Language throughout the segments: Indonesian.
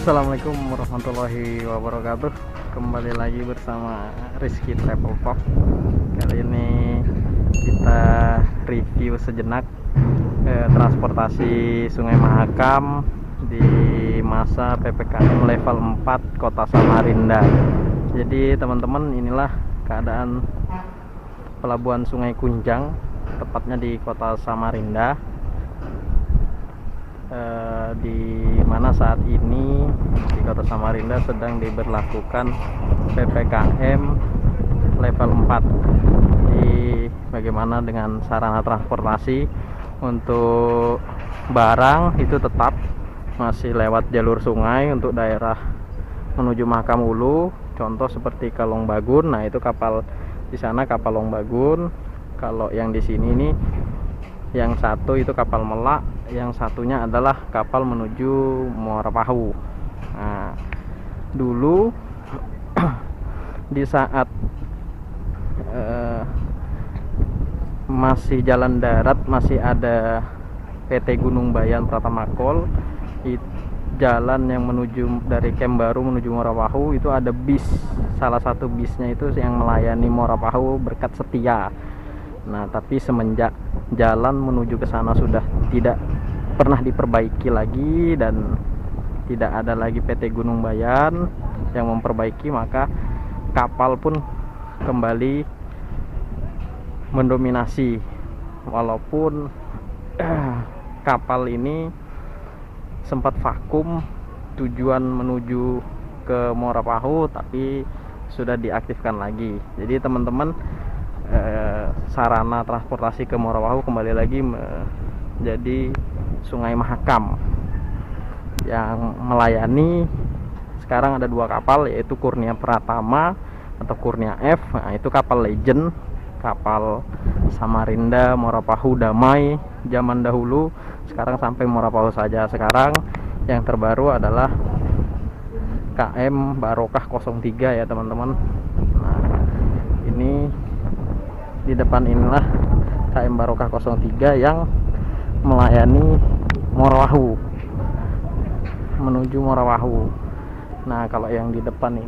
Assalamualaikum warahmatullahi wabarakatuh. Kembali lagi bersama Rizky Travel Vlog. Kali ini kita review sejenak transportasi Sungai Mahakam di masa PPKM level 4 Kota Samarinda. Jadi teman-teman, inilah keadaan pelabuhan Sungai Kunjang, tepatnya di Kota Samarinda, di mana saat ini di Kota Samarinda sedang diberlakukan PPKM level 4. Jadi bagaimana dengan sarana transportasi untuk barang itu tetap masih lewat jalur sungai untuk daerah menuju Mahakam Hulu, contoh seperti ke Longbagun. Nah, itu kapal di sana kapal Longbagun. Kalau yang di sini ini yang satu itu kapal Melak, yang satunya adalah kapal menuju Muara Pahu. Nah, dulu di saat masih jalan darat, masih ada PT Gunung Bayan Pratamakol, jalan yang menuju dari Kem Baru menuju Muara Pahu itu ada bis, salah satu bisnya itu yang melayani Muara Pahu Berkat Setia. Nah, tapi semenjak jalan menuju ke sana sudah tidak pernah diperbaiki lagi dan tidak ada lagi PT Gunung Bayan yang memperbaiki, maka kapal pun kembali mendominasi. Walaupun kapal ini sempat vakum tujuan menuju ke Muara Pahu, tapi sudah diaktifkan lagi. Jadi teman-teman, sarana transportasi ke Muara Pahu kembali lagi menjadi Sungai Mahakam yang melayani. Sekarang ada dua kapal, yaitu Kurnia Pratama atau Kurnia F. Nah, itu kapal legend, kapal Samarinda Muara Pahu Damai zaman dahulu. Sekarang sampai Muara Pahu saja. Sekarang yang terbaru adalah KM Barokah 03 ya teman-teman. Nah, ini di depan inilah KM Barokah 03 yang melayani Muara Pahu, menuju Muara Pahu. Nah, kalau yang di depan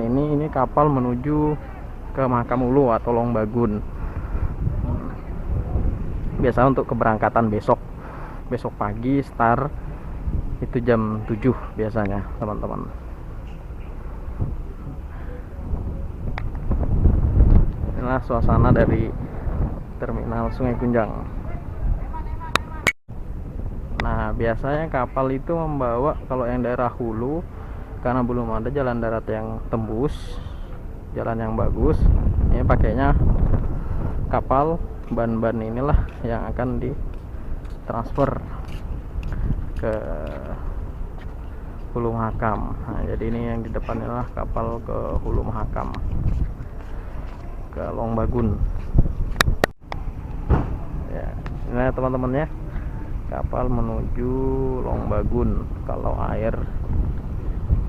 ini ini kapal menuju ke Mahakam Hulu atau Longbagun. Biasa untuk keberangkatan besok pagi, start itu jam 7 biasanya teman-teman. Inilah suasana dari terminal Sungai Kunjang. Nah, biasanya kapal itu membawa, kalau yang daerah hulu, karena belum ada jalan darat yang tembus, jalan yang bagus, ini pakainya kapal ban-ban inilah yang akan ditransfer ke Hulu Mahakam. Nah, jadi ini yang di depan inilah kapal ke Hulu Mahakam, ke Longbagun. Ya, ini teman-teman ya, kapal menuju Longbagun. Kalau air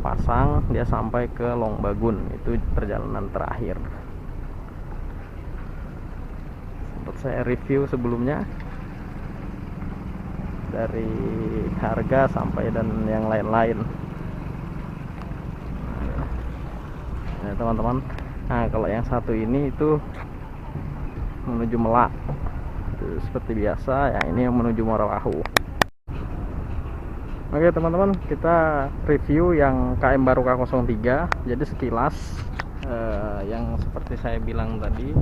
pasang dia sampai ke Longbagun, itu perjalanan terakhir. Sempat saya review sebelumnya dari harga sampai dan yang lain-lain. Nah, teman-teman, nah kalau yang satu ini itu menuju Melak, itu seperti biasa. Yang ini yang menuju Muara Pahu. Oke teman-teman, kita review yang KM Barokah 03. Jadi sekilas yang seperti saya bilang tadi,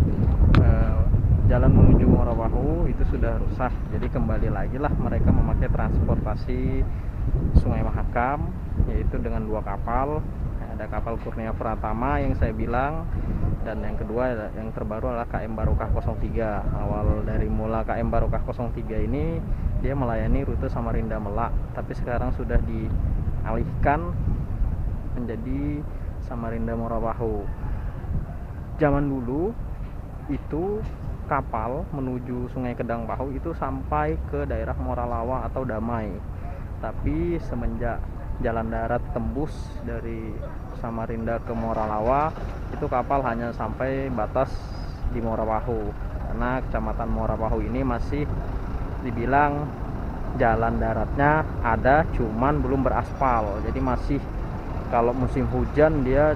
jalan menuju Muara Pahu itu sudah rusak. Jadi kembali lagi lah mereka memakai transportasi Sungai Mahakam, yaitu dengan dua kapal. Ada kapal Kurnia Pratama yang saya bilang, dan yang kedua yang terbaru adalah KM Barokah 03. Awal dari mula KM Barokah 03 ini dia melayani rute Samarinda Melak, tapi sekarang sudah dialihkan menjadi Samarinda Muara Pahu. Zaman dulu itu kapal menuju Sungai Kedang Pahu itu sampai ke daerah Muara Lawa atau Damai, tapi semenjak jalan darat tembus dari Samarinda ke Muara Lawa, itu kapal hanya sampai batas di Muara Pahu, karena kecamatan Muara Pahu ini masih dibilang jalan daratnya ada, cuman belum beraspal. Jadi masih, kalau musim hujan dia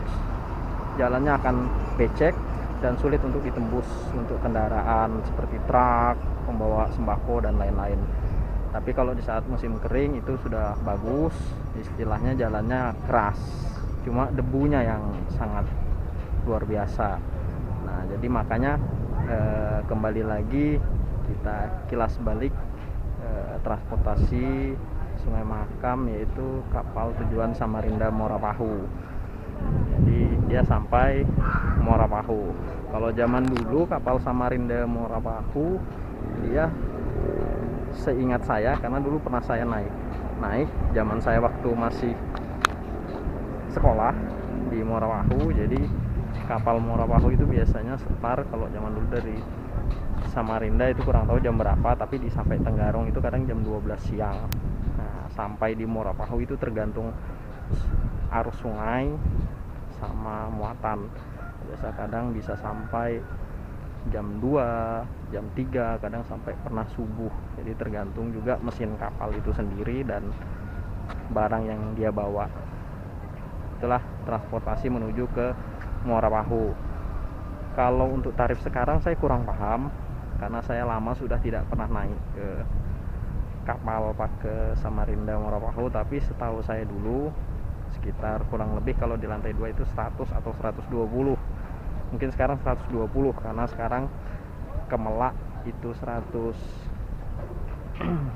jalannya akan becek dan sulit untuk ditembus untuk kendaraan seperti truk, pembawa sembako dan lain-lain. Tapi kalau di saat musim kering itu sudah bagus, istilahnya jalannya keras, cuma debunya yang sangat luar biasa. Nah, jadi makanya kembali lagi kita kilas balik transportasi Sungai Mahakam, yaitu kapal tujuan Samarinda Morapahu. Jadi dia sampai Morapahu. Kalau zaman dulu kapal Samarinda Morapahu, dia seingat saya, karena dulu pernah saya naik zaman saya waktu masih sekolah di Morapahu. Jadi kapal Morapahu itu biasanya start kalau zaman dulu dari Samarinda itu kurang tahu jam berapa, tapi di sampai Tenggarong itu kadang jam 12 siang. Nah, sampai di Morapahu itu tergantung arus sungai sama muatan. Biasa kadang bisa sampai jam 2, jam 3, kadang sampai pernah subuh. Jadi tergantung juga mesin kapal itu sendiri dan barang yang dia bawa. Itulah transportasi menuju ke Morapahu. Kalau untuk tarif sekarang saya kurang paham, karena saya lama sudah tidak pernah naik ke kapal ke Samarinda Morapahu. Tapi setahu saya dulu sekitar kurang lebih kalau di lantai 2 itu 100 atau 120. Mungkin sekarang 120, karena sekarang ke Melak itu 100,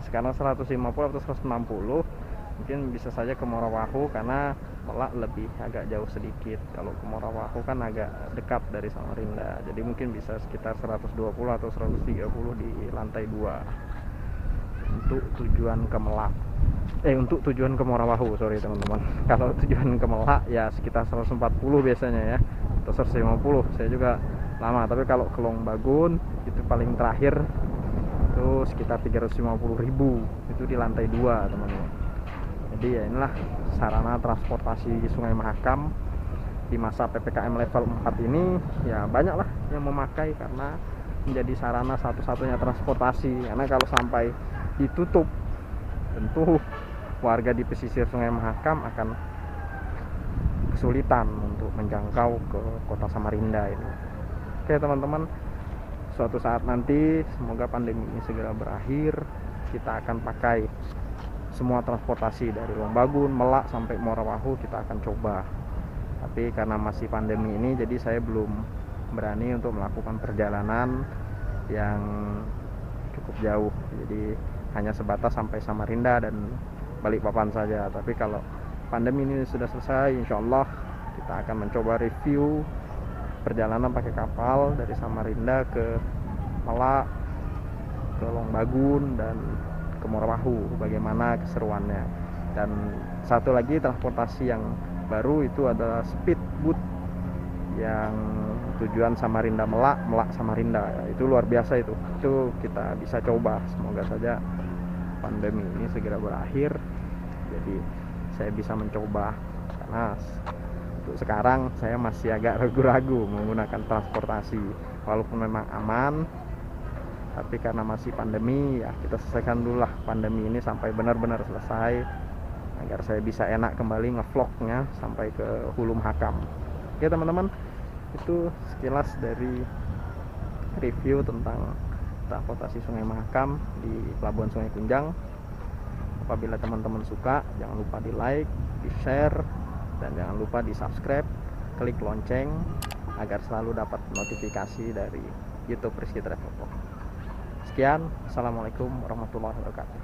sekarang 150 atau 160. Mungkin bisa saja ke Morapahu, karena Melak lebih agak jauh sedikit. Kalau ke Morapahu kan agak dekat dari Samarinda, jadi mungkin bisa sekitar 120 atau 130 di lantai 2 untuk tujuan ke Melak. Untuk tujuan ke Morapahu, sorry teman-teman. Kalau tujuan ke Melak ya sekitar 140 biasanya ya, atau 150. Saya juga lama, tapi kalau ke Longbagun itu paling terakhir itu sekitar 350.000, itu di lantai 2 teman-teman. Jadi ya inilah sarana transportasi Sungai Mahakam di masa PPKM level 4 ini. Ya banyak lah yang memakai, karena menjadi sarana satu-satunya transportasi. Karena kalau sampai ditutup, tentu warga di pesisir Sungai Mahakam akan kesulitan untuk menjangkau ke kota Samarinda ini. Oke teman-teman, suatu saat nanti semoga pandemi ini segera berakhir, kita akan pakai semua transportasi dari Longbagun, Melak sampai Morapahu kita akan coba. Tapi karena masih pandemi ini, jadi saya belum berani untuk melakukan perjalanan yang cukup jauh. Jadi hanya sebatas sampai Samarinda dan Balikpapan saja. Tapi kalau pandemi ini sudah selesai, insya Allah kita akan mencoba review perjalanan pakai kapal dari Samarinda ke Melak, ke Longbagun dan ke Morapahu, bagaimana keseruannya. Dan satu lagi transportasi yang baru itu adalah speedboat yang tujuan Samarinda Melak, Melak Samarinda. Itu luar biasa, itu kita bisa coba. Semoga saja pandemi ini segera berakhir, jadi saya bisa mencoba. Karena untuk sekarang saya masih agak ragu-ragu menggunakan transportasi, walaupun memang aman, tapi karena masih pandemi, ya kita selesaikan dulu lah pandemi ini sampai benar-benar selesai, agar saya bisa enak kembali ngevlognya sampai ke Hulu Mahakam. Oke teman-teman, itu sekilas dari review tentang transportasi Sungai Mahakam di Pelabuhan Sungai Kunjang. Apabila teman-teman suka, jangan lupa di like, di share, dan jangan lupa di subscribe, klik lonceng agar selalu dapat notifikasi dari YouTube Rizky Travel Vlog. Sekian, assalamualaikum warahmatullahi wabarakatuh.